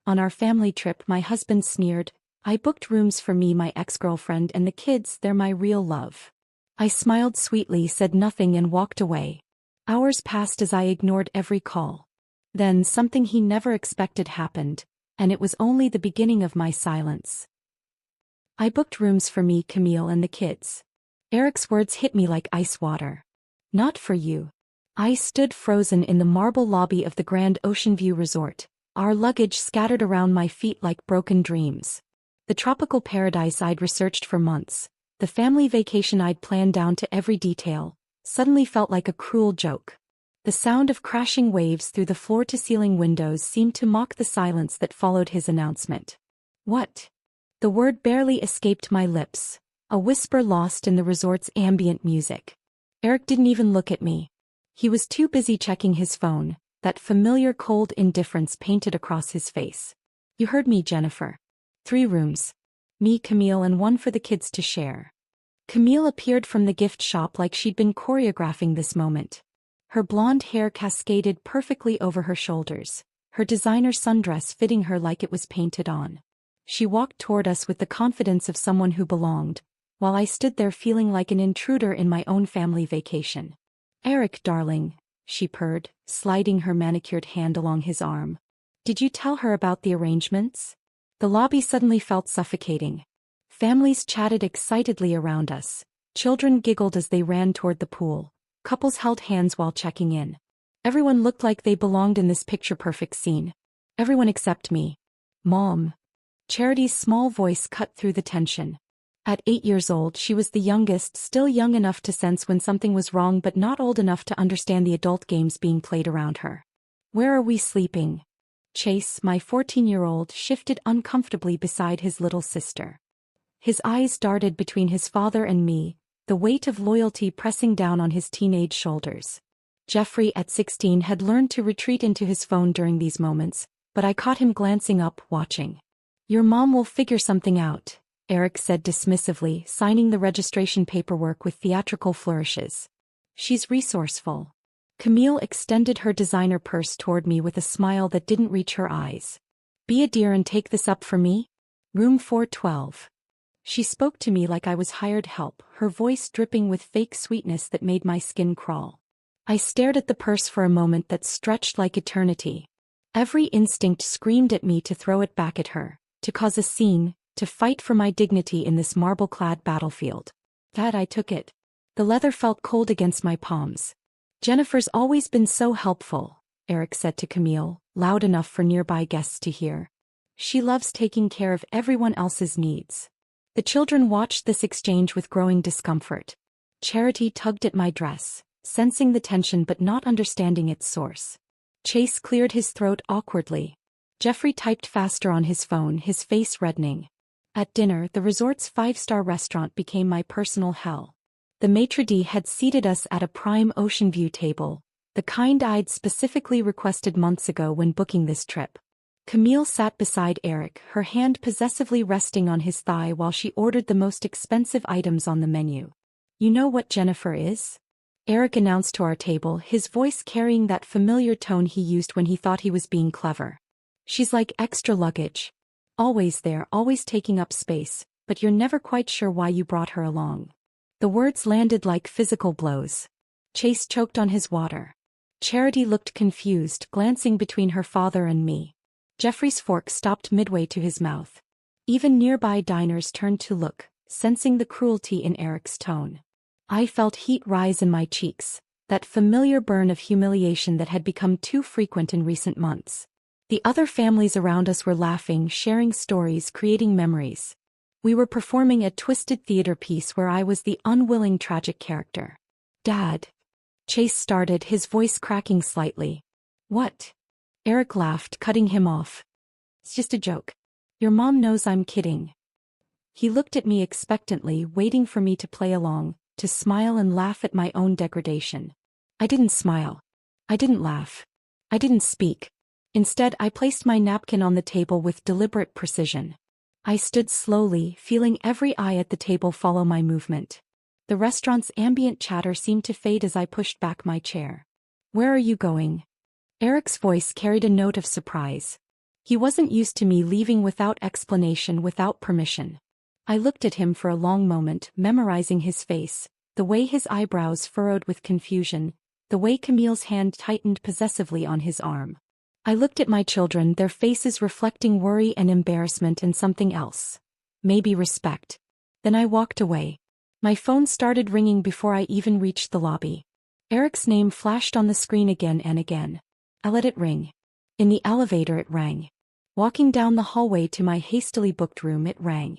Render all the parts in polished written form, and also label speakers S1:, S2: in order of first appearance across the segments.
S1: On our family trip, my husband sneered, "I booked rooms for me, my ex-girlfriend, and the kids, they're my real love." I smiled sweetly, said nothing, and walked away. Hours passed as I ignored every call. Then something he never expected happened, and it was only the beginning of my silence. "I booked rooms for me, Camille, and the kids." Eric's words hit me like ice water. "Not for you." I stood frozen in the marble lobby of the Grand Ocean View Resort, our luggage scattered around my feet like broken dreams. The tropical paradise I'd researched for months, the family vacation I'd planned down to every detail, suddenly felt like a cruel joke. The sound of crashing waves through the floor-to-ceiling windows seemed to mock the silence that followed his announcement. "What?" The word barely escaped my lips, a whisper lost in the resort's ambient music. Eric didn't even look at me. He was too busy checking his phone, that familiar cold indifference painted across his face. "You heard me, Jennifer. 3 rooms. Me, Camille, and 1 for the kids to share." Camille appeared from the gift shop like she'd been choreographing this moment. Her blonde hair cascaded perfectly over her shoulders, her designer sundress fitting her like it was painted on. She walked toward us with the confidence of someone who belonged, while I stood there feeling like an intruder in my own family vacation. "Eric, darling," she purred, sliding her manicured hand along his arm. "Did you tell her about the arrangements?" The lobby suddenly felt suffocating. Families chatted excitedly around us. Children giggled as they ran toward the pool. Couples held hands while checking in. Everyone looked like they belonged in this picture-perfect scene. Everyone except me. "Mom." Charity's small voice cut through the tension. At 8 years old, she was the youngest, still young enough to sense when something was wrong but not old enough to understand the adult games being played around her. "Where are we sleeping?" Chase, my 14-year-old, shifted uncomfortably beside his little sister. His eyes darted between his father and me, the weight of loyalty pressing down on his teenage shoulders. Jeffrey, at 16, had learned to retreat into his phone during these moments, but I caught him glancing up, watching. "Your mom will figure something out," Eric said dismissively, signing the registration paperwork with theatrical flourishes. "She's resourceful." Camille extended her designer purse toward me with a smile that didn't reach her eyes. "Be a dear and take this up for me? Room 412. She spoke to me like I was hired help, her voice dripping with fake sweetness that made my skin crawl. I stared at the purse for a moment that stretched like eternity. Every instinct screamed at me to throw it back at her, to cause a scene, to fight for my dignity in this marble-clad battlefield. That I took it. The leather felt cold against my palms. "Jennifer's always been so helpful," Eric said to Camille, loud enough for nearby guests to hear. "She loves taking care of everyone else's needs." The children watched this exchange with growing discomfort. Charity tugged at my dress, sensing the tension but not understanding its source. Chase cleared his throat awkwardly. Jeffrey typed faster on his phone, his face reddening. At dinner, the resort's 5-star restaurant became my personal hell. The maitre d' had seated us at a prime ocean view table, the kind I'd specifically requested months ago when booking this trip. Camille sat beside Eric, her hand possessively resting on his thigh while she ordered the most expensive items on the menu. "You know what Jennifer is?" Eric announced to our table, his voice carrying that familiar tone he used when he thought he was being clever. "She's like extra luggage. Always there, always taking up space, but you're never quite sure why you brought her along." The words landed like physical blows. Chase choked on his water. Charity looked confused, glancing between her father and me. Jeffrey's fork stopped midway to his mouth. Even nearby diners turned to look, sensing the cruelty in Eric's tone. I felt heat rise in my cheeks, that familiar burn of humiliation that had become too frequent in recent months. The other families around us were laughing, sharing stories, creating memories. We were performing a twisted theater piece where I was the unwilling tragic character. "Dad." Chase started, his voice cracking slightly. "What?" Eric laughed, cutting him off. "It's just a joke. Your mom knows I'm kidding." He looked at me expectantly, waiting for me to play along, to smile and laugh at my own degradation. I didn't smile. I didn't laugh. I didn't speak. Instead, I placed my napkin on the table with deliberate precision. I stood slowly, feeling every eye at the table follow my movement. The restaurant's ambient chatter seemed to fade as I pushed back my chair. "Where are you going?" Eric's voice carried a note of surprise. He wasn't used to me leaving without explanation, without permission. I looked at him for a long moment, memorizing his face, the way his eyebrows furrowed with confusion, the way Camille's hand tightened possessively on his arm. I looked at my children, their faces reflecting worry and embarrassment and something else. Maybe respect. Then I walked away. My phone started ringing before I even reached the lobby. Eric's name flashed on the screen again and again. I let it ring. In the elevator it rang. Walking down the hallway to my hastily booked room it rang.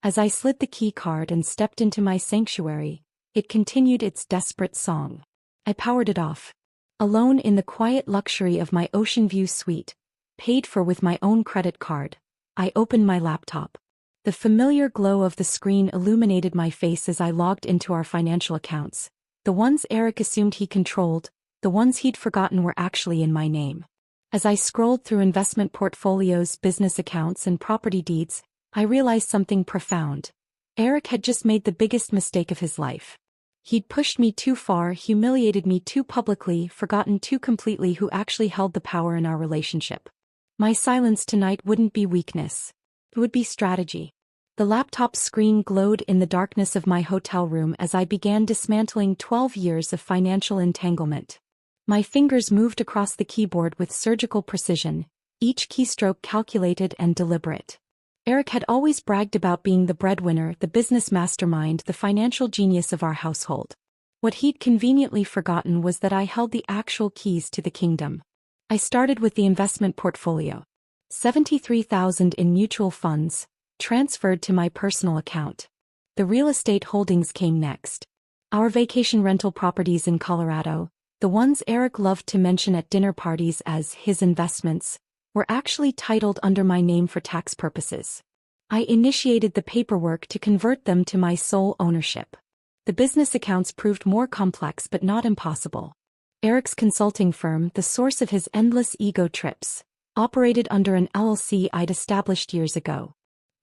S1: As I slid the key card and stepped into my sanctuary, it continued its desperate song. I powered it off. Alone in the quiet luxury of my ocean view suite, paid for with my own credit card, I opened my laptop. The familiar glow of the screen illuminated my face as I logged into our financial accounts. The ones Eric assumed he controlled, the ones he'd forgotten were actually in my name. As I scrolled through investment portfolios, business accounts, and property deeds, I realized something profound. Eric had just made the biggest mistake of his life. He'd pushed me too far, humiliated me too publicly, forgotten too completely who actually held the power in our relationship. My silence tonight wouldn't be weakness. It would be strategy. The laptop screen glowed in the darkness of my hotel room as I began dismantling 12 years of financial entanglement. My fingers moved across the keyboard with surgical precision, each keystroke calculated and deliberate. Eric had always bragged about being the breadwinner, the business mastermind, the financial genius of our household. What he'd conveniently forgotten was that I held the actual keys to the kingdom. I started with the investment portfolio. $73,000 in mutual funds, transferred to my personal account. The real estate holdings came next. Our vacation rental properties in Colorado, the ones Eric loved to mention at dinner parties as his investments, were actually titled under my name for tax purposes. I initiated the paperwork to convert them to my sole ownership. The business accounts proved more complex but not impossible. Eric's consulting firm, the source of his endless ego trips, operated under an LLC I'd established years ago.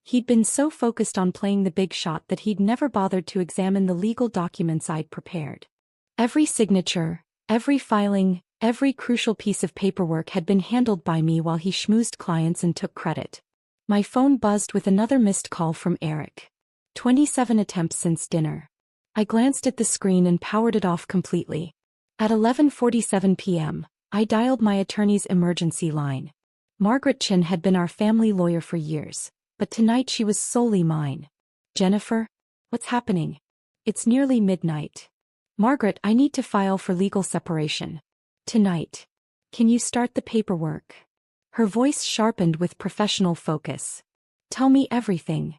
S1: He'd been so focused on playing the big shot that he'd never bothered to examine the legal documents I'd prepared. Every signature, every filing, every crucial piece of paperwork had been handled by me while he schmoozed clients and took credit. My phone buzzed with another missed call from Eric. 27 attempts since dinner. I glanced at the screen and powered it off completely. At 11:47 p.m., I dialed my attorney's emergency line. Margaret Chin had been our family lawyer for years, but tonight she was solely mine. Jennifer? What's happening? It's nearly midnight. Margaret, I need to file for legal separation. Tonight. Can you start the paperwork? Her voice sharpened with professional focus. Tell me everything.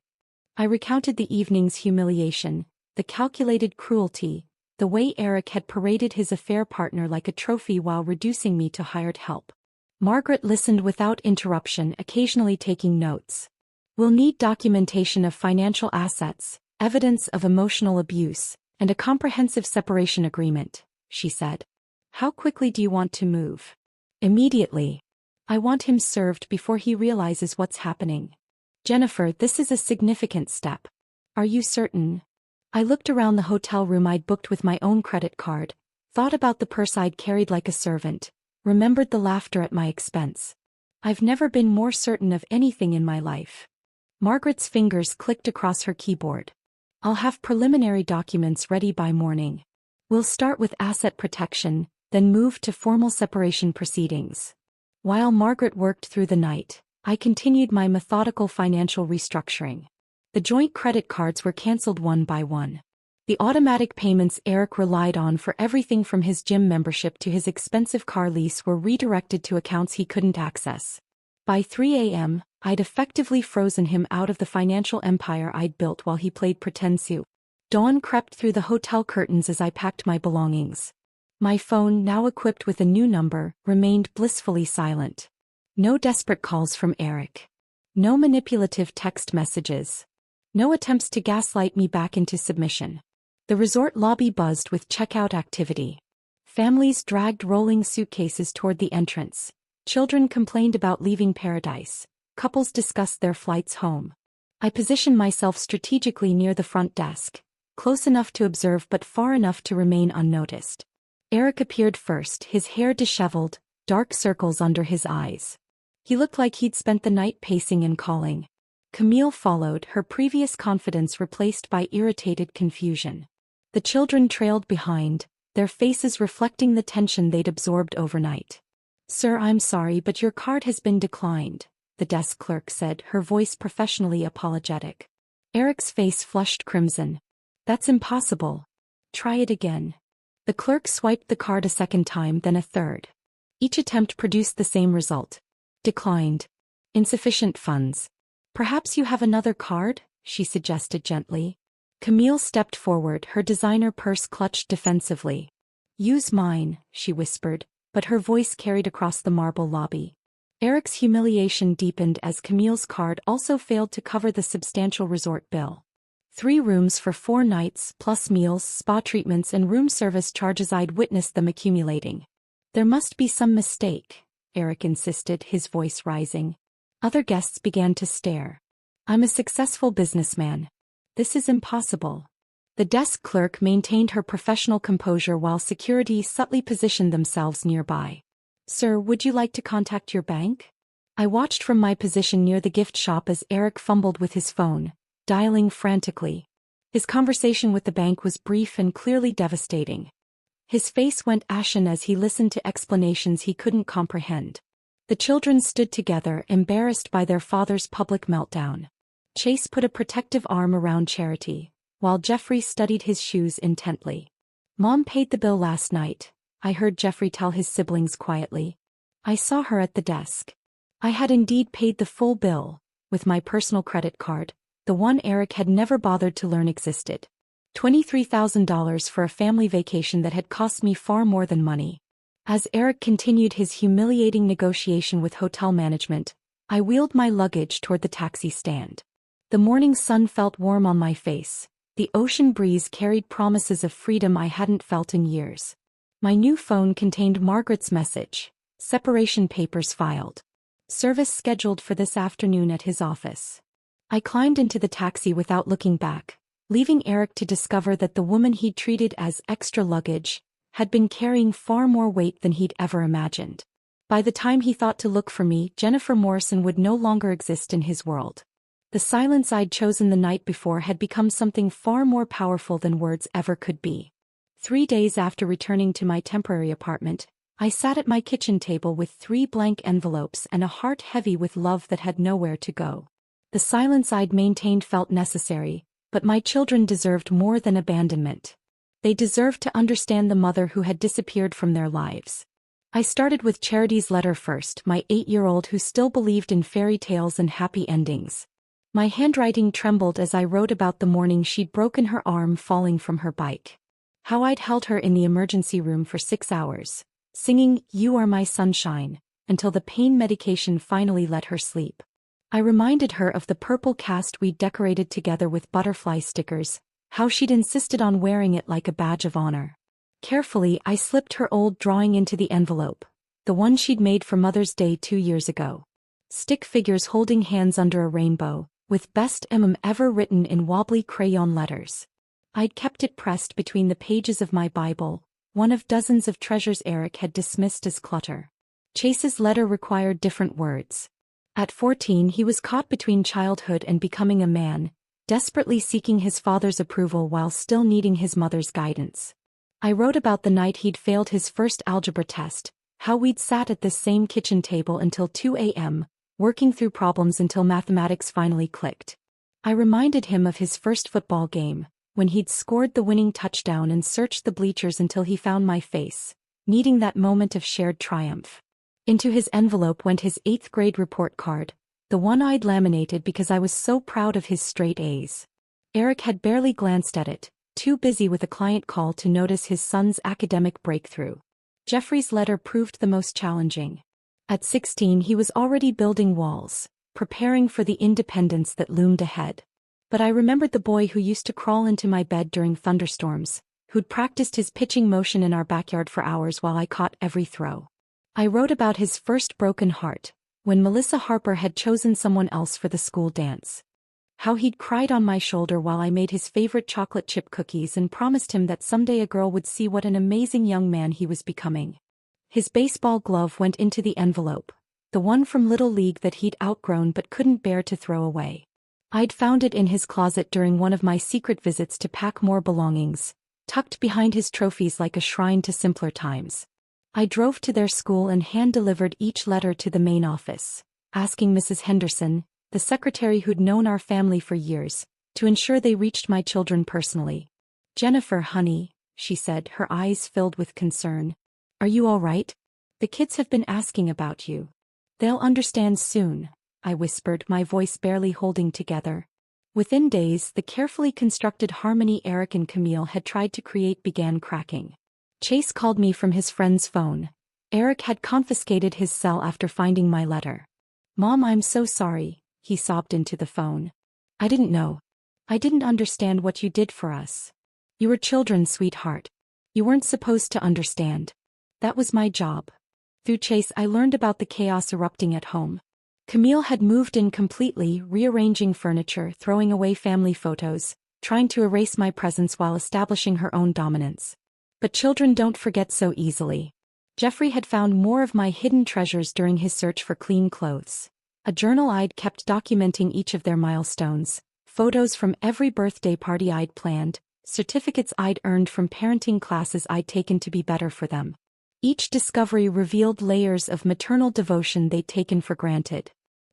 S1: I recounted the evening's humiliation, the calculated cruelty, the way Eric had paraded his affair partner like a trophy while reducing me to hired help. Margaret listened without interruption, occasionally taking notes. We'll need documentation of financial assets, evidence of emotional abuse, and a comprehensive separation agreement, she said. How quickly do you want to move? Immediately. I want him served before he realizes what's happening. Jennifer, this is a significant step. Are you certain? I looked around the hotel room I'd booked with my own credit card, thought about the purse I'd carried like a servant, remembered the laughter at my expense. I've never been more certain of anything in my life. Margaret's fingers clicked across her keyboard. I'll have preliminary documents ready by morning. We'll start with asset protection, then move to formal separation proceedings. While Margaret worked through the night, I continued my methodical financial restructuring. The joint credit cards were canceled one by one. The automatic payments Eric relied on for everything from his gym membership to his expensive car lease were redirected to accounts he couldn't access. By 3 a.m., I'd effectively frozen him out of the financial empire I'd built while he played pretend soup. Dawn crept through the hotel curtains as I packed my belongings. My phone, now equipped with a new number, remained blissfully silent. No desperate calls from Eric. No manipulative text messages. No attempts to gaslight me back into submission. The resort lobby buzzed with checkout activity. Families dragged rolling suitcases toward the entrance. Children complained about leaving paradise. Couples discussed their flights home. I positioned myself strategically near the front desk, close enough to observe but far enough to remain unnoticed. Eric appeared first, his hair disheveled, dark circles under his eyes. He looked like he'd spent the night pacing and calling. Camille followed, her previous confidence replaced by irritated confusion. The children trailed behind, their faces reflecting the tension they'd absorbed overnight. "Sir, I'm sorry, but your card has been declined," the desk clerk said, her voice professionally apologetic. Eric's face flushed crimson. "That's impossible. Try it again." The clerk swiped the card a second time, then a third. Each attempt produced the same result. "Declined. Insufficient funds. Perhaps you have another card?" she suggested gently. Camille stepped forward, her designer purse clutched defensively. "Use mine," she whispered, but her voice carried across the marble lobby. Eric's humiliation deepened as Camille's card also failed to cover the substantial resort bill. 3 rooms for 4 nights, plus meals, spa treatments and room service charges. I'd witnessed them accumulating. "There must be some mistake," Eric insisted, his voice rising. Other guests began to stare. "I'm a successful businessman. This is impossible." The desk clerk maintained her professional composure while security subtly positioned themselves nearby. "Sir, would you like to contact your bank?" I watched from my position near the gift shop as Eric fumbled with his phone, dialing frantically. His conversation with the bank was brief and clearly devastating. His face went ashen as he listened to explanations he couldn't comprehend. The children stood together, embarrassed by their father's public meltdown. Chase put a protective arm around Charity, while Jeffrey studied his shoes intently. "Mom paid the bill last night," I heard Jeffrey tell his siblings quietly. "I saw her at the desk." I had indeed paid the full bill, with my personal credit card, the one Eric had never bothered to learn existed. $23,000 for a family vacation that had cost me far more than money. As Eric continued his humiliating negotiation with hotel management, I wheeled my luggage toward the taxi stand. The morning sun felt warm on my face. The ocean breeze carried promises of freedom I hadn't felt in years. My new phone contained Margaret's message. Separation papers filed. Service scheduled for this afternoon at his office. I climbed into the taxi without looking back, leaving Eric to discover that the woman he'd treated as extra luggage had been carrying far more weight than he'd ever imagined. By the time he thought to look for me, Jennifer Morrison would no longer exist in his world. The silence I'd chosen the night before had become something far more powerful than words ever could be. 3 days after returning to my temporary apartment, I sat at my kitchen table with 3 blank envelopes and a heart heavy with love that had nowhere to go. The silence I'd maintained felt necessary, but my children deserved more than abandonment. They deserved to understand the mother who had disappeared from their lives. I started with Charity's letter first, my 8-year-old who still believed in fairy tales and happy endings. My handwriting trembled as I wrote about the morning she'd broken her arm falling from her bike. How I'd held her in the emergency room for 6 hours, singing "You Are My Sunshine," until the pain medication finally let her sleep. I reminded her of the purple cast we'd decorated together with butterfly stickers, how she'd insisted on wearing it like a badge of honor. Carefully, I slipped her old drawing into the envelope, the one she'd made for Mother's Day 2 years ago. Stick figures holding hands under a rainbow, with "Best ever" written in wobbly crayon letters. I'd kept it pressed between the pages of my Bible, one of dozens of treasures Eric had dismissed as clutter. Chase's letter required different words. At 14 he was caught between childhood and becoming a man, desperately seeking his father's approval while still needing his mother's guidance. I wrote about the night he'd failed his first algebra test, how we'd sat at this same kitchen table until 2 a.m., working through problems until mathematics finally clicked. I reminded him of his first football game, when he'd scored the winning touchdown and searched the bleachers until he found my face, needing that moment of shared triumph. Into his envelope went his 8th grade report card, the one I'd laminated because I was so proud of his straight A's. Eric had barely glanced at it, too busy with a client call to notice his son's academic breakthrough. Jeffrey's letter proved the most challenging. At 16 he was already building walls, preparing for the independence that loomed ahead. But I remembered the boy who used to crawl into my bed during thunderstorms, who'd practiced his pitching motion in our backyard for hours while I caught every throw. I wrote about his first broken heart, when Melissa Harper had chosen someone else for the school dance. How he'd cried on my shoulder while I made his favorite chocolate chip cookies and promised him that someday a girl would see what an amazing young man he was becoming. His baseball glove went into the envelope, the one from Little League that he'd outgrown but couldn't bear to throw away. I'd found it in his closet during one of my secret visits to pack more belongings, tucked behind his trophies like a shrine to simpler times. I drove to their school and hand-delivered each letter to the main office, asking Mrs. Henderson, the secretary who'd known our family for years, to ensure they reached my children personally. "Jennifer, honey," she said, her eyes filled with concern. "Are you all right? The kids have been asking about you." "They'll understand soon," I whispered, my voice barely holding together. Within days, the carefully constructed harmony Eric and Camille had tried to create began cracking. Chase called me from his friend's phone. Eric had confiscated his cell after finding my letter. "Mom, I'm so sorry," he sobbed into the phone. "I didn't know. I didn't understand what you did for us. You were children, sweetheart. You weren't supposed to understand. That was my job." Through Chase, I learned about the chaos erupting at home. Camille had moved in completely, rearranging furniture, throwing away family photos, trying to erase my presence while establishing her own dominance. But children don't forget so easily. Jeffrey had found more of my hidden treasures during his search for clean clothes. A journal I'd kept documenting each of their milestones, photos from every birthday party I'd planned, certificates I'd earned from parenting classes I'd taken to be better for them. Each discovery revealed layers of maternal devotion they'd taken for granted.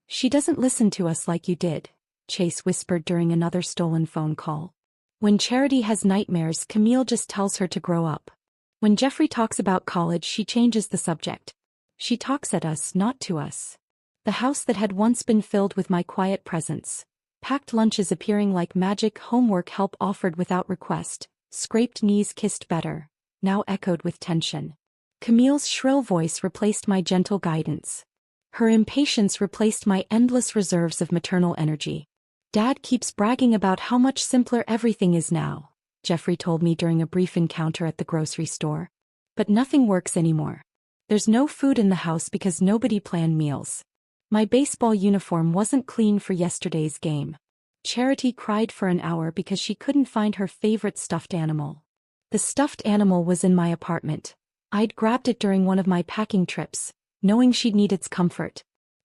S1: "She doesn't listen to us like you did," Chase whispered during another stolen phone call. "When Charity has nightmares, Camille just tells her to grow up. When Jeffrey talks about college, she changes the subject. She talks at us, not to us." The house that had once been filled with my quiet presence, packed lunches appearing like magic, homework help offered without request, scraped knees kissed better, now echoed with tension. Camille's shrill voice replaced my gentle guidance. Her impatience replaced my endless reserves of maternal energy. "Dad keeps bragging about how much simpler everything is now," Jeffrey told me during a brief encounter at the grocery store. "But nothing works anymore. There's no food in the house because nobody planned meals. My baseball uniform wasn't clean for yesterday's game. Charity cried for an hour because she couldn't find her favorite stuffed animal. The stuffed animal was in my apartment. I'd grabbed it during one of my packing trips, knowing she'd need its comfort."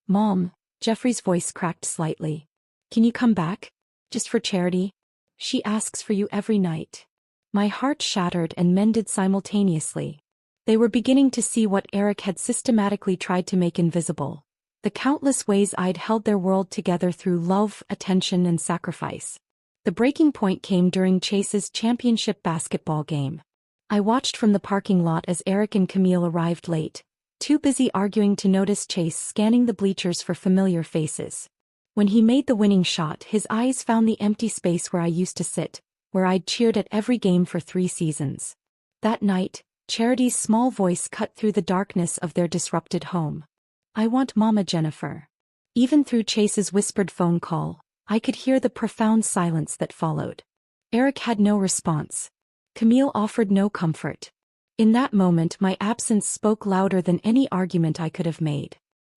S1: "Mom," Jeffrey's voice cracked slightly. "Can you come back? Just for Charity? She asks for you every night." My heart shattered and mended simultaneously. They were beginning to see what Eric had systematically tried to make invisible. The countless ways I'd held their world together through love, attention, and sacrifice. The breaking point came during Chase's championship basketball game. I watched from the parking lot as Eric and Camille arrived late, too busy arguing to notice Chase scanning the bleachers for familiar faces. When he made the winning shot, his eyes found the empty space where I used to sit, where I'd cheered at every game for 3 seasons. That night, Charity's small voice cut through the darkness of their disrupted home. "I want Mama, Jennifer." Even through Chase's whispered phone call, I could hear the profound silence that followed. Eric had no response. Camille offered no comfort. In that moment, my absence spoke louder than any argument I could have made.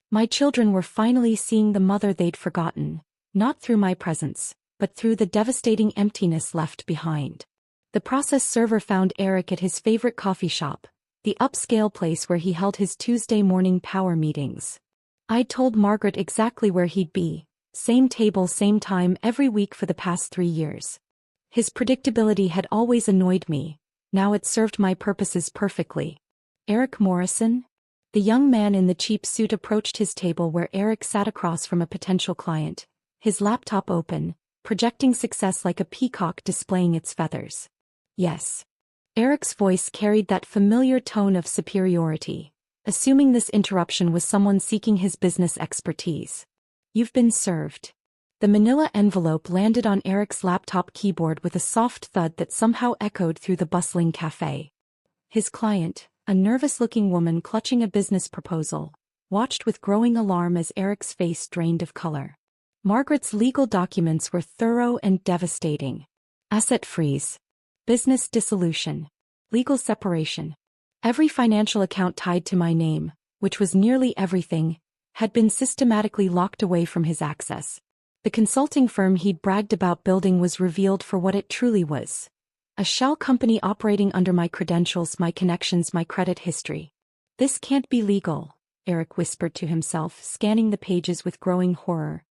S1: My children were finally seeing the mother they'd forgotten, not through my presence, but through the devastating emptiness left behind. The process server found Eric at his favorite coffee shop, the upscale place where he held his Tuesday morning power meetings. I'd told Margaret exactly where he'd be, same table, same time every week for the past 3 years. His predictability had always annoyed me, now it served my purposes perfectly. "Eric Morrison?" The young man in the cheap suit approached his table where Eric sat across from a potential client, his laptop open, projecting success like a peacock displaying its feathers. "Yes." Eric's voice carried that familiar tone of superiority, assuming this interruption was someone seeking his business expertise. "You've been served." The manila envelope landed on Eric's laptop keyboard with a soft thud that somehow echoed through the bustling cafe. His client, a nervous-looking woman clutching a business proposal, watched with growing alarm as Eric's face drained of color. Margaret's legal documents were thorough and devastating. Asset freeze. Business dissolution. Legal separation. Every financial account tied to my name, which was nearly everything, had been systematically locked away from his access. The consulting firm he'd bragged about building was revealed for what it truly was. A shell company operating under my credentials, my connections, my credit history. "This can't be legal," Eric whispered to himself, scanning the pages with growing horror.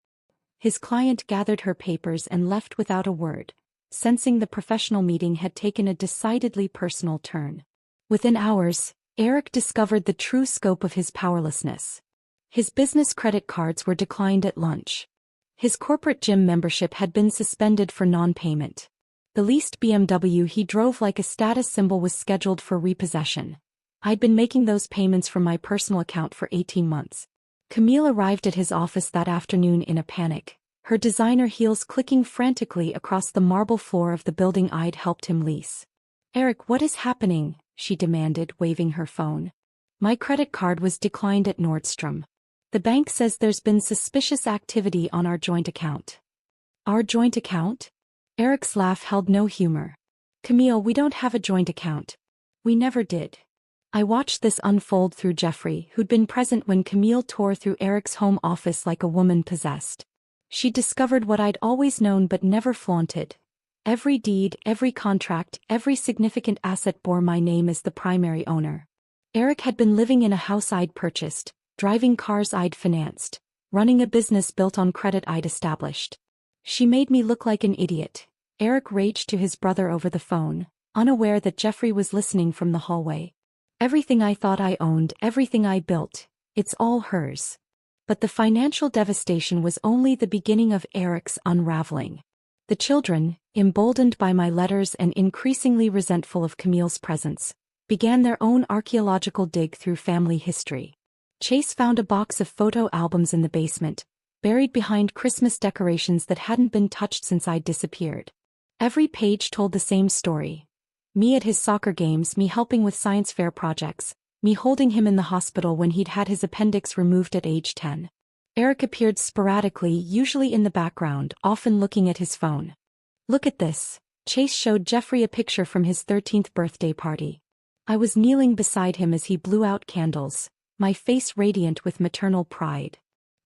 S1: His client gathered her papers and left without a word, sensing the professional meeting had taken a decidedly personal turn. Within hours, Eric discovered the true scope of his powerlessness. His business credit cards were declined at lunch. His corporate gym membership had been suspended for non-payment. The leased BMW he drove like a status symbol was scheduled for repossession. I'd been making those payments from my personal account for 18 months. Camille arrived at his office that afternoon in a panic, her designer heels clicking frantically across the marble floor of the building I'd helped him lease. "Eric, what is happening?" she demanded, waving her phone. "My credit card was declined at Nordstrom. The bank says there's been suspicious activity on our joint account." "Our joint account?" Eric's laugh held no humor. "Camille, we don't have a joint account. We never did." I watched this unfold through Jeffrey, who'd been present when Camille tore through Eric's home office like a woman possessed. She discovered what I'd always known but never flaunted. Every deed, every contract, every significant asset bore my name as the primary owner. Eric had been living in a house I'd purchased, driving cars I'd financed, running a business built on credit I'd established. She made me look like an idiot, Eric raged to his brother over the phone, unaware that Jeffrey was listening from the hallway. "Everything I thought I owned, everything I built, it's all hers." But the financial devastation was only the beginning of Eric's unraveling. The children, emboldened by my letters and increasingly resentful of Camille's presence, began their own archaeological dig through family history. Chase found a box of photo albums in the basement, buried behind Christmas decorations that hadn't been touched since I'd disappeared. Every page told the same story. Me at his soccer games, me helping with science fair projects, me holding him in the hospital when he'd had his appendix removed at age 10. Eric appeared sporadically, usually in the background, often looking at his phone. "Look at this." Chase showed Jeffrey a picture from his 13th birthday party. I was kneeling beside him as he blew out candles, my face radiant with maternal pride.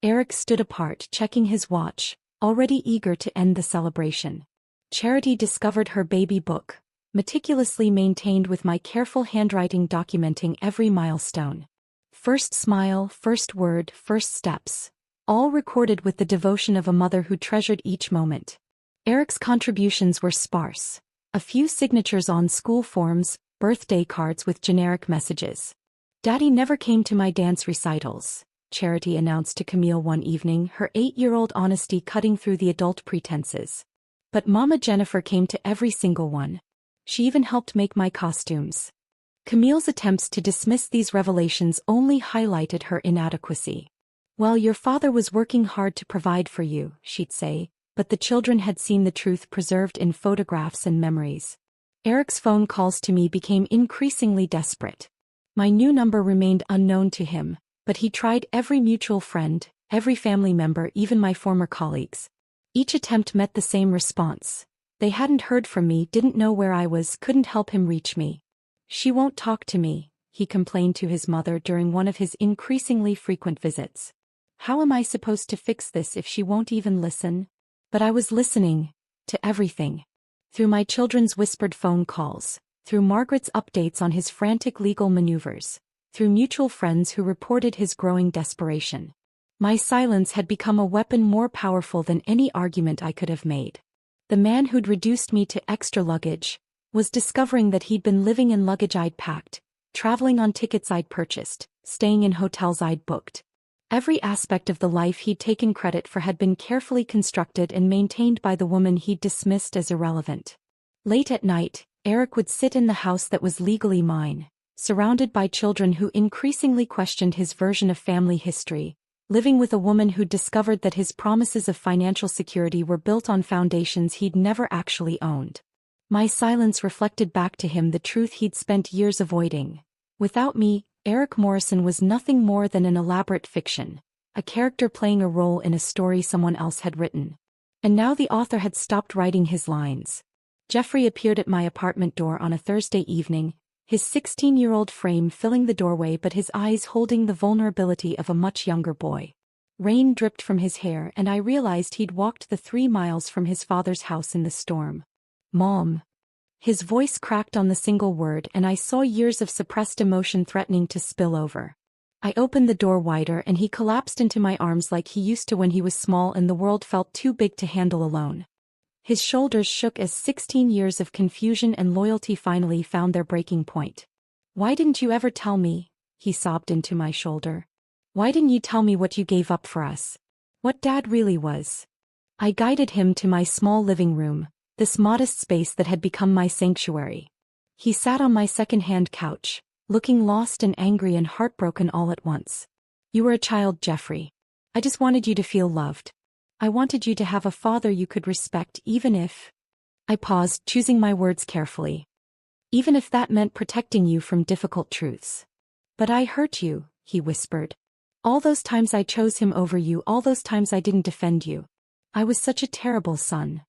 S1: Eric stood apart, checking his watch, already eager to end the celebration. Charity discovered her baby book, meticulously maintained with my careful handwriting documenting every milestone. First smile, first word, first steps. All recorded with the devotion of a mother who treasured each moment. Eric's contributions were sparse. A few signatures on school forms, birthday cards with generic messages. "Daddy never came to my dance recitals," Charity announced to Camille one evening, her 8-year-old honesty cutting through the adult pretenses. "But Mama Jennifer came to every single one. She even helped make my costumes." Camille's attempts to dismiss these revelations only highlighted her inadequacy. "Well, your father was working hard to provide for you," she'd say, but the children had seen the truth preserved in photographs and memories. Eric's phone calls to me became increasingly desperate. My new number remained unknown to him, but he tried every mutual friend, every family member, even my former colleagues. Each attempt met the same response. They hadn't heard from me, didn't know where I was, couldn't help him reach me. "She won't talk to me," he complained to his mother during one of his increasingly frequent visits. "How am I supposed to fix this if she won't even listen?" But I was listening to everything. Through my children's whispered phone calls, through Margaret's updates on his frantic legal maneuvers, through mutual friends who reported his growing desperation. My silence had become a weapon more powerful than any argument I could have made. The man who'd reduced me to extra luggage was discovering that he'd been living in luggage I'd packed, traveling on tickets I'd purchased, staying in hotels I'd booked. Every aspect of the life he'd taken credit for had been carefully constructed and maintained by the woman he'd dismissed as irrelevant. Late at night, Eric would sit in the house that was legally mine, surrounded by children who increasingly questioned his version of family history, living with a woman who'd discovered that his promises of financial security were built on foundations he'd never actually owned. My silence reflected back to him the truth he'd spent years avoiding. Without me, Eric Morrison was nothing more than an elaborate fiction, a character playing a role in a story someone else had written. And now the author had stopped writing his lines. Jeffrey appeared at my apartment door on a Thursday evening, his 16-year-old frame filling the doorway but his eyes holding the vulnerability of a much younger boy. Rain dripped from his hair and I realized he'd walked the 3 miles from his father's house in the storm. "Mom." His voice cracked on the single word and I saw years of suppressed emotion threatening to spill over. I opened the door wider and he collapsed into my arms like he used to when he was small and the world felt too big to handle alone. His shoulders shook as 16 years of confusion and loyalty finally found their breaking point. "Why didn't you ever tell me?" he sobbed into my shoulder. "Why didn't you tell me what you gave up for us? What Dad really was?" I guided him to my small living room, this modest space that had become my sanctuary. He sat on my second-hand couch, looking lost and angry and heartbroken all at once. "You were a child, Jeffrey. I just wanted you to feel loved. I wanted you to have a father you could respect even if—" I paused, choosing my words carefully. "Even if that meant protecting you from difficult truths." "But I hurt you," he whispered. "All those times I chose him over you, all those times I didn't defend you. I was such a terrible son."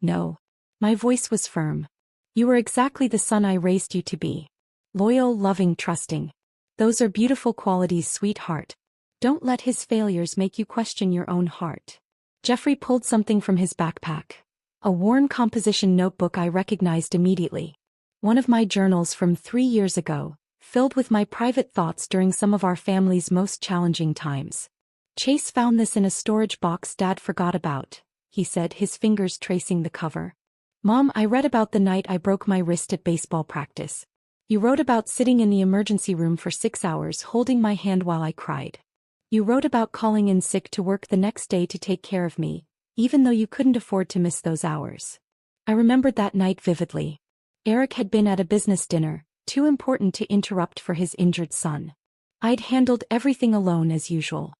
S1: "No." My voice was firm. "You were exactly the son I raised you to be. Loyal, loving, trusting. Those are beautiful qualities, sweetheart. Don't let his failures make you question your own heart." Jeffrey pulled something from his backpack. A worn composition notebook I recognized immediately. One of my journals from 3 years ago, filled with my private thoughts during some of our family's most challenging times. "Chase found this in a storage box Dad forgot about," he said, his fingers tracing the cover. "Mom, I read about the night I broke my wrist at baseball practice. You wrote about sitting in the emergency room for 6 hours holding my hand while I cried. You wrote about calling in sick to work the next day to take care of me, even though you couldn't afford to miss those hours." I remembered that night vividly. Eric had been at a business dinner, too important to interrupt for his injured son. I'd handled everything alone as usual.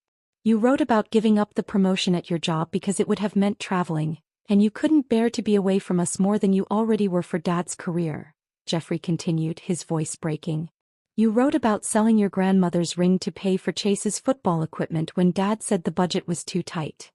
S1: "You wrote about giving up the promotion at your job because it would have meant traveling, and you couldn't bear to be away from us more than you already were for Dad's career," Jeffrey continued, his voice breaking. "You wrote about selling your grandmother's ring to pay for Chase's football equipment when Dad said the budget was too tight.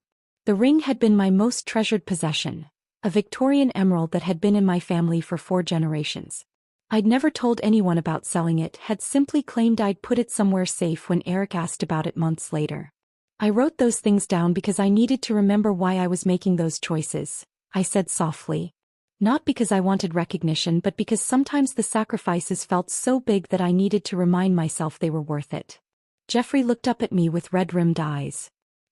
S1: The ring had been my most treasured possession, a Victorian emerald that had been in my family for 4 generations. I'd never told anyone about selling it, had simply claimed I'd put it somewhere safe when Eric asked about it months later. I wrote those things down because I needed to remember why I was making those choices," I said softly. "Not because I wanted recognition, but because sometimes the sacrifices felt so big that I needed to remind myself they were worth it." Jeffrey looked up at me with red-rimmed eyes.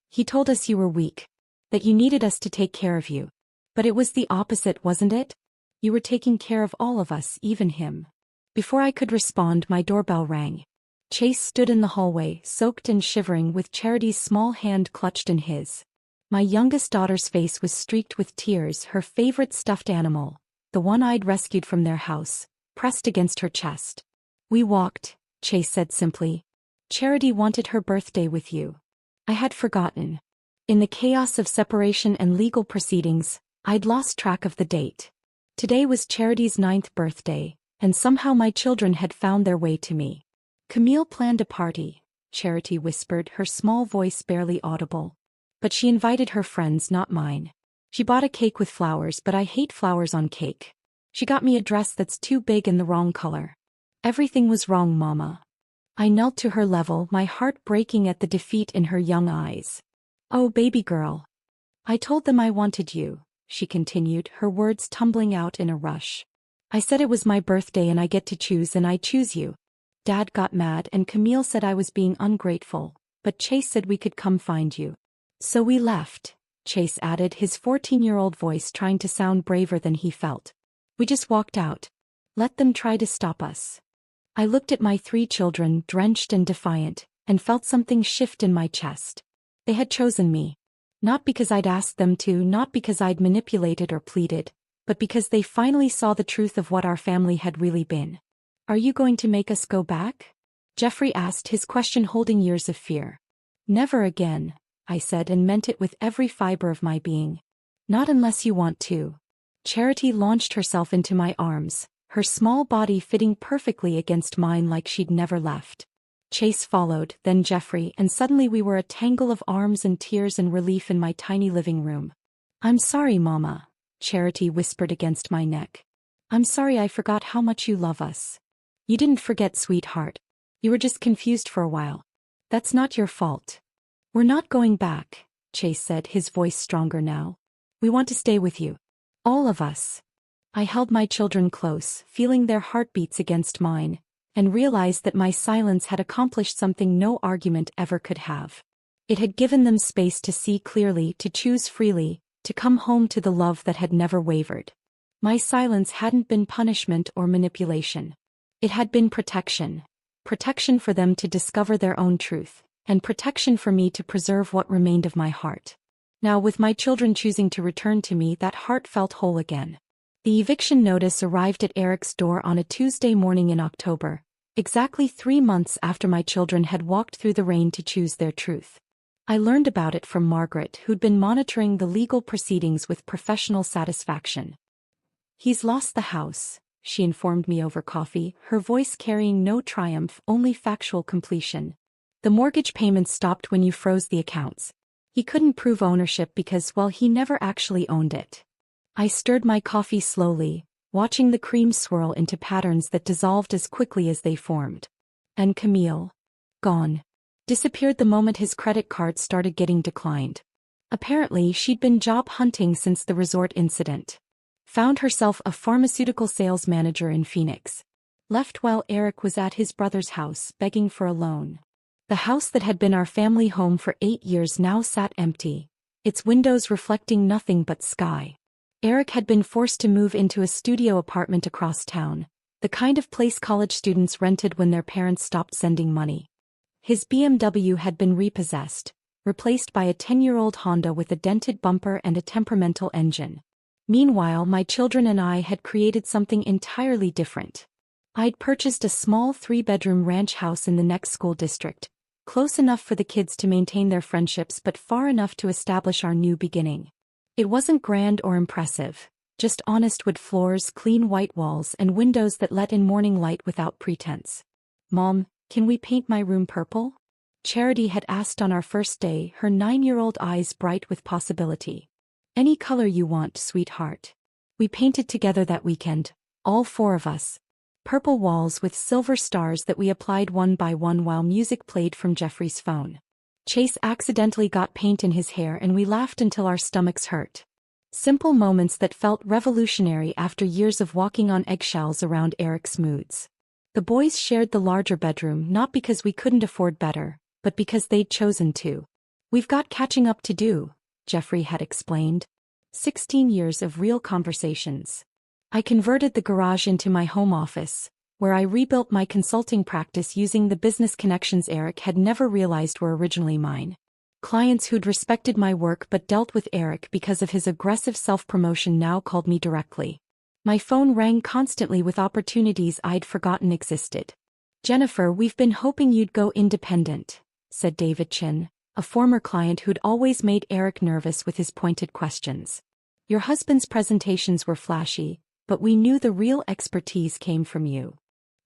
S1: "He told us you were weak, that you needed us to take care of you. But it was the opposite, wasn't it? You were taking care of all of us, even him." Before I could respond, my doorbell rang. Chase stood in the hallway, soaked and shivering, with Charity's small hand clutched in his. My youngest daughter's face was streaked with tears, her favorite stuffed animal, the one I'd rescued from their house, pressed against her chest. "We walked," Chase said simply. "Charity wanted her birthday with you." I had forgotten. In the chaos of separation and legal proceedings, I'd lost track of the date. Today was Charity's 9th birthday, and somehow my children had found their way to me. "Camille planned a party," Charity whispered, her small voice barely audible. "But she invited her friends, not mine. She bought a cake with flowers, but I hate flowers on cake. She got me a dress that's too big and the wrong color. Everything was wrong, Mama." I knelt to her level, my heart breaking at the defeat in her young eyes. "Oh, baby girl. I told them I wanted you," she continued, her words tumbling out in a rush. "I said it was my birthday and I get to choose, and I choose you. Dad got mad and Camille said I was being ungrateful, but Chase said we could come find you. So we left," Chase added, his 14-year-old voice trying to sound braver than he felt. "We just walked out. Let them try to stop us." I looked at my 3 children, drenched and defiant, and felt something shift in my chest. They had chosen me. Not because I'd asked them to, not because I'd manipulated or pleaded, but because they finally saw the truth of what our family had really been. "Are you going to make us go back?" Jeffrey asked, his question holding years of fear. "Never again," I said, and meant it with every fiber of my being. "Not unless you want to." Charity launched herself into my arms, her small body fitting perfectly against mine like she'd never left. Chase followed, then Jeffrey, and suddenly we were a tangle of arms and tears and relief in my tiny living room. "I'm sorry, Mama," Charity whispered against my neck. "I'm sorry I forgot how much you love us." "You didn't forget, sweetheart. You were just confused for a while. That's not your fault." "We're not going back," Chase said, his voice stronger now. "We want to stay with you. All of us." I held my children close, feeling their heartbeats against mine, and realized that my silence had accomplished something no argument ever could have. It had given them space to see clearly, to choose freely, to come home to the love that had never wavered. My silence hadn't been punishment or manipulation. It had been protection. Protection for them to discover their own truth, and protection for me to preserve what remained of my heart. Now, with my children choosing to return to me, that heart felt whole again. The eviction notice arrived at Eric's door on a Tuesday morning in October, exactly 3 months after my children had walked through the rain to choose their truth. I learned about it from Margaret, who'd been monitoring the legal proceedings with professional satisfaction. "He's lost the house," she informed me over coffee, her voice carrying no triumph, only factual completion. "The mortgage payments stopped when you froze the accounts. He couldn't prove ownership because, well, he never actually owned it." I stirred my coffee slowly, watching the cream swirl into patterns that dissolved as quickly as they formed. "And Camille?" "Gone. Disappeared the moment his credit card started getting declined. Apparently she'd been job hunting since the resort incident. Found herself a pharmaceutical sales manager in Phoenix. Left while Eric was at his brother's house begging for a loan. The house that had been our family home for 8 years now sat empty, its windows reflecting nothing but sky. Eric had been forced to move into a studio apartment across town, the kind of place college students rented when their parents stopped sending money. His BMW had been repossessed, replaced by a 10-year-old Honda with a dented bumper and a temperamental engine. Meanwhile, my children and I had created something entirely different. I'd purchased a small 3-bedroom ranch house in the next school district, close enough for the kids to maintain their friendships but far enough to establish our new beginning. It wasn't grand or impressive, just honest wood floors, clean white walls, and windows that let in morning light without pretense. "Mom, can we paint my room purple?" Charity had asked on our first day, her 9-year-old eyes bright with possibility. "Any color you want, sweetheart." We painted together that weekend, all 4 of us. Purple walls with silver stars that we applied one by one while music played from Jeffrey's phone. Chase accidentally got paint in his hair and we laughed until our stomachs hurt. Simple moments that felt revolutionary after years of walking on eggshells around Eric's moods. The boys shared the larger bedroom not because we couldn't afford better, but because they'd chosen to. "We've got catching up to do," Jeffrey had explained. 16 years of real conversations. I converted the garage into my home office, where I rebuilt my consulting practice using the business connections Eric had never realized were originally mine. Clients who'd respected my work but dealt with Eric because of his aggressive self-promotion now called me directly. My phone rang constantly with opportunities I'd forgotten existed. "Jennifer, we've been hoping you'd go independent," said David Chin, a former client who'd always made Eric nervous with his pointed questions. "Your husband's presentations were flashy, but we knew the real expertise came from you."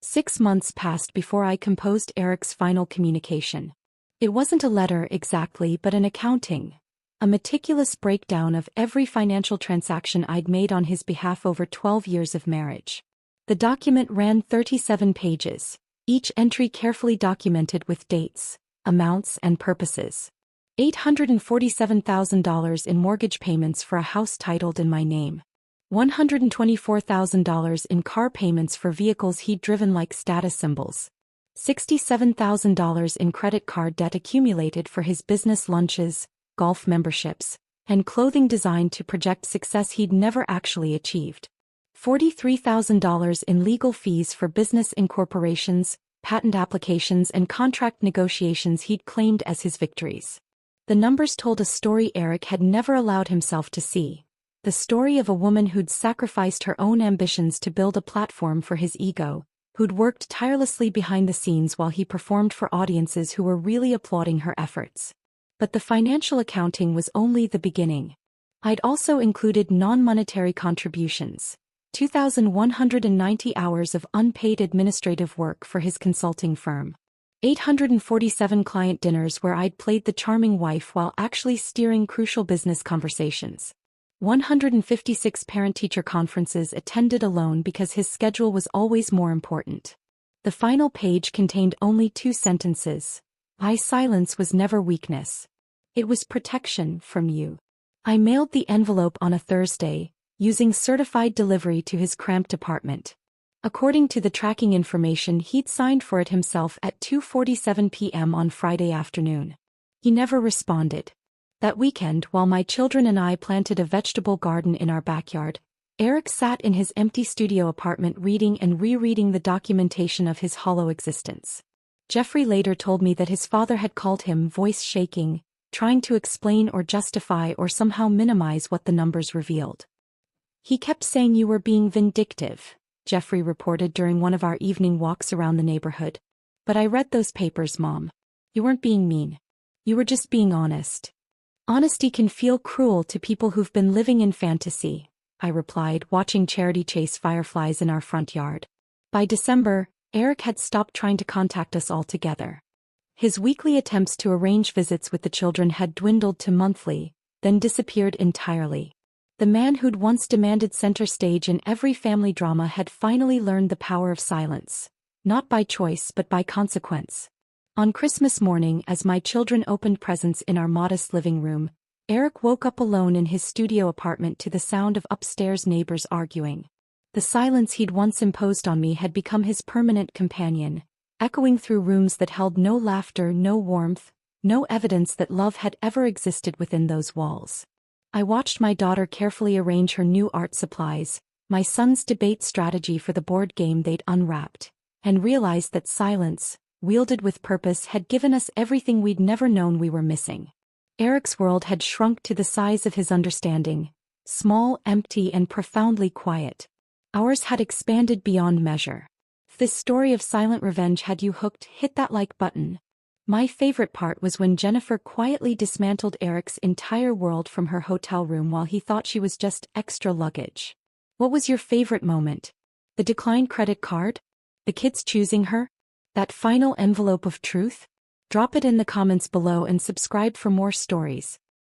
S1: 6 months passed before I composed Eric's final communication. It wasn't a letter exactly, but an accounting. A meticulous breakdown of every financial transaction I'd made on his behalf over 12 years of marriage. The document ran 37 pages, each entry carefully documented with dates, amounts, and purposes. $847,000 in mortgage payments for a house titled in my name. $124,000 in car payments for vehicles he'd driven like status symbols. $67,000 in credit card debt accumulated for his business lunches, golf memberships, and clothing designed to project success he'd never actually achieved. $43,000 in legal fees for business incorporations, patent applications, and contract negotiations he'd claimed as his victories. The numbers told a story Eric had never allowed himself to see. The story of a woman who'd sacrificed her own ambitions to build a platform for his ego, who'd worked tirelessly behind the scenes while he performed for audiences who were really applauding her efforts. But the financial accounting was only the beginning. I'd also included non-monetary contributions, 2,190 hours of unpaid administrative work for his consulting firm, 847 client dinners where I'd played the charming wife while actually steering crucial business conversations, 156 parent-teacher conferences attended alone because his schedule was always more important. The final page contained only 2 sentences. "My silence was never weakness. It was protection from you." I mailed the envelope on a Thursday, using certified delivery to his cramped apartment. According to the tracking information, he'd signed for it himself at 2:47 p.m. on Friday afternoon. He never responded. That weekend, while my children and I planted a vegetable garden in our backyard, Eric sat in his empty studio apartment reading and rereading the documentation of his hollow existence. Jeffrey later told me that his father had called him, voice shaking, trying to explain or justify or somehow minimize what the numbers revealed. He kept saying you were being vindictive, Jeffrey reported during one of our evening walks around the neighborhood. But I read those papers, Mom. You weren't being mean. You were just being honest. Honesty can feel cruel to people who've been living in fantasy, I replied, watching Charity chase fireflies in our front yard. By December, Eric had stopped trying to contact us altogether. His weekly attempts to arrange visits with the children had dwindled to monthly, then disappeared entirely. The man who'd once demanded center stage in every family drama had finally learned the power of silence, not by choice but by consequence. On Christmas morning, as my children opened presents in our modest living room, Eric woke up alone in his studio apartment to the sound of upstairs neighbors arguing. The silence he'd once imposed on me had become his permanent companion, echoing through rooms that held no laughter, no warmth, no evidence that love had ever existed within those walls. I watched my daughter carefully arrange her new art supplies, my sons debate strategy for the board game they'd unwrapped, and realized that silence, wielded with purpose, had given us everything we'd never known we were missing. Eric's world had shrunk to the size of his understanding, small, empty, and profoundly quiet. Ours had expanded beyond measure. If this story of silent revenge had you hooked, hit that like button. My favorite part was when Jennifer quietly dismantled Eric's entire world from her hotel room while he thought she was just extra luggage. What was your favorite moment? The declined credit card? The kids choosing her? That final envelope of truth? Drop it in the comments below and subscribe for more stories.